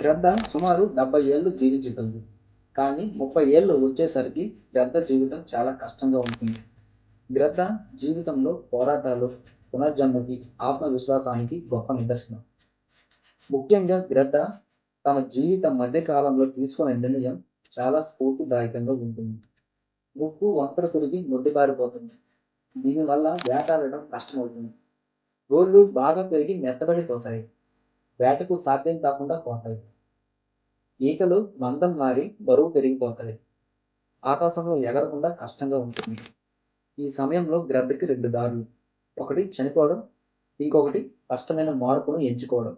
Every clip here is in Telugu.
గ్రద్ద సుమారు 70 ఏళ్ళు జీవించగలదు. కానీ 30 ఏళ్ళు వచ్చేసరికి గ్రద్ద జీవితం చాలా కష్టంగా ఉంటుంది. గ్రద్ద జీవితంలో పోరాటాలు, పునర్జన్మకి, ఆత్మవిశ్వాసానికి గొప్ప నిదర్శనం. ముఖ్యంగా గ్రద్ద తన జీవితం మధ్య కాలంలో తీసుకున్న నిర్ణయం చాలా స్ఫూర్తిదాయకంగా ఉంటుంది. ముక్కు వంకర తిరిగి మొద్దుబారిపోతుంది. దీనివల్ల వేటాడడం కష్టమవుతుంది. గోళ్ళు బాగా పెరిగి మెత్తబడిపోతాయి. వేటకు సాధ్యం కాకుండా పోతాయి. ఈకలు మందం మారి బరువు పెరిగిపోతాయి. ఆకాశంలో ఎగరకుండా కష్టంగా ఉంటుంది. ఈ సమయంలో గ్రద్దకి 2 దారులు. ఒకటి చనిపోవడం, ఇంకొకటి కష్టమైన మార్పును ఎంచుకోవడం.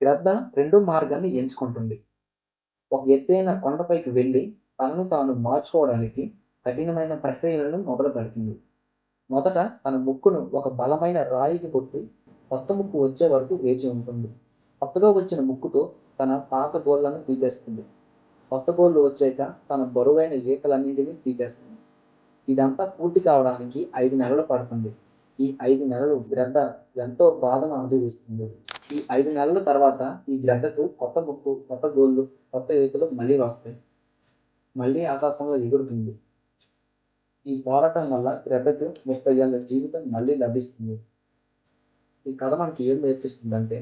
గ్రద్ద రెండో మార్గాన్ని ఎంచుకుంటుంది. ఒక ఎత్తైన కొండపైకి వెళ్ళి తనను తాను మార్చుకోవడానికి కఠినమైన ప్రక్రియలను మొదలుపెడుతుంది. మొదట తన ముక్కును ఒక బలమైన రాయికి కొట్టి కొత్త ముక్కు వచ్చే వరకు వేచి ఉంటుంది. కొత్తగా వచ్చిన ముక్కుతో తన పాత గోళ్లను తీసేస్తుంది. కొత్త గోళ్లు వచ్చాక తన బరువైన ఈకలన్నింటినీ తీసేస్తుంది. ఇదంతా పూర్తి కావడానికి 5 నెలలు పడుతుంది. ఈ 5 నెలలు గ్రద్ద ఎంతో బాధను అనుభవిస్తుంది. ఈ 5 నెలల తర్వాత ఈ గ్రద్దకు కొత్త ముక్కు, కొత్త గోళ్ళు, కొత్త ఈకలు మళ్ళీ వస్తాయి. మళ్ళీ ఆకాశంలో ఎగురుతుంది. ఈ పోరాటం వల్ల గ్రద్దకు 30 ఏళ్ల జీవితం మళ్ళీ లభిస్తుంది. ఈ కథ మనకి ఏం నేర్పిస్తుందంటే